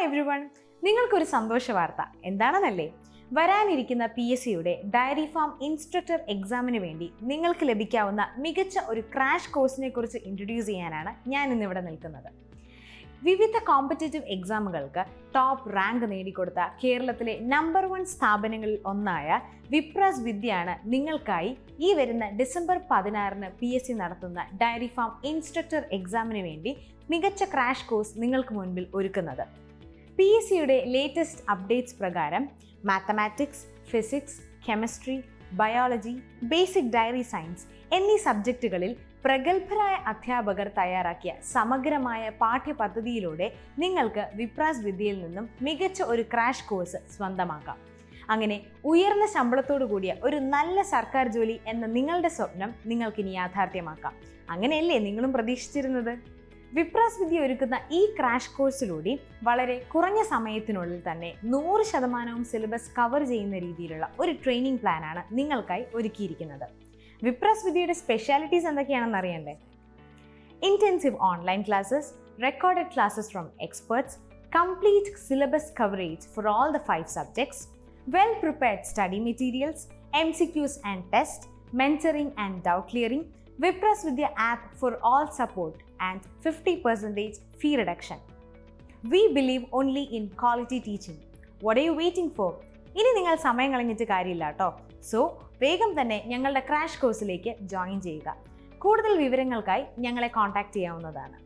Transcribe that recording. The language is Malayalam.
ഹായ് എവ്രിവൺ, നിങ്ങൾക്കൊരു സന്തോഷ വാർത്ത എന്താണെന്നല്ലേ? വരാനിരിക്കുന്ന PSCയുടെ ഡയറി ഫാം ഇൻസ്ട്രക്ടർ എക്സാമിന് വേണ്ടി നിങ്ങൾക്ക് ലഭിക്കാവുന്ന മികച്ച ഒരു ക്രാഷ് കോഴ്സിനെ കുറിച്ച് ഇൻട്രൊഡ്യൂസ് ചെയ്യാനാണ് ഞാൻ ഇന്നിവിടെ നിൽക്കുന്നത്. വിവിധ കോമ്പറ്റേറ്റീവ് എക്സാമുകൾക്ക് ടോപ്പ് റാങ്ക് നേടിക്കൊടുത്ത കേരളത്തിലെ നമ്പർ 1 സ്ഥാപനങ്ങളിൽ ഒന്നായ വിപ്രാസ് വിദ്യയാണ് നിങ്ങൾക്കായി ഈ വരുന്ന ഡിസംബർ 16-ന് PSC നടത്തുന്ന ഡയറി ഫാം ഇൻസ്ട്രക്ടർ എക്സാമിന് വേണ്ടി മികച്ച ക്രാഷ് കോഴ്സ് നിങ്ങൾക്ക് മുൻപിൽ ഒരുക്കുന്നത്. PSCയുടെ ലേറ്റസ്റ്റ് അപ്ഡേറ്റ്സ് പ്രകാരം mathematics, physics, chemistry, biology, basic dairy science എന്നീ സബ്ജക്റ്റുകളിൽ പ്രഗത്ഭരായ അധ്യാപകർ തയ്യാറാക്കിയ സമഗ്രമായ പാഠ്യപദ്ധതിയിലൂടെ നിങ്ങൾക്ക് വിപ്രാസ് വിദ്യയിൽ നിന്നും മികച്ച ഒരു ക്രാഷ് കോഴ്സ് സ്വന്തമാക്കാം. അങ്ങനെ ഉയർന്ന ശമ്പളത്തോടു കൂടിയ ഒരു നല്ല സർക്കാർ ജോലി എന്ന നിങ്ങളുടെ സ്വപ്നം നിങ്ങൾക്കിനി യാഥാർത്ഥ്യമാക്കാം. അങ്ങനെയല്ലേ നിങ്ങളും പ്രതീക്ഷിച്ചിരുന്നത്? വിപ്രാസ് വിദ്യ ഒരുക്കുന്ന ഈ ക്രാഷ് കോഴ്സിലൂടെ വളരെ കുറഞ്ഞ സമയത്തിനുള്ളിൽ തന്നെ 100% സിലബസ് കവർ ചെയ്യുന്ന രീതിയിലുള്ള ഒരു ട്രെയിനിങ് പ്ലാനാണ് നിങ്ങൾക്കായി ഒരുക്കിയിരിക്കുന്നത്. വിപ്രാസ് വിദ്യയുടെ സ്പെഷ്യാലിറ്റീസ് എന്തൊക്കെയാണെന്ന് അറിയണ്ടേ? Intensive online classes, recorded classes from experts, complete syllabus coverage for all the 5 subjects, well prepared study materials, MCQs and test, mentoring and doubt clearing, Vipras Vidya app for all support and 50% fee reduction. We believe only in quality teaching. What are you waiting for? ഇനി നിങ്ങൾ സമയം കളഞ്ഞിട്ട് കാര്യമില്ല കേട്ടോ. സോ വേഗം തന്നെ ഞങ്ങളുടെ ക്രാഷ് കോഴ്സിലേക്ക് ജോയിൻ ചെയ്യുക. കൂടുതൽ വിവരങ്ങൾക്കായി ഞങ്ങളെ കോൺടാക്ട് ചെയ്യാവുന്നതാണ്.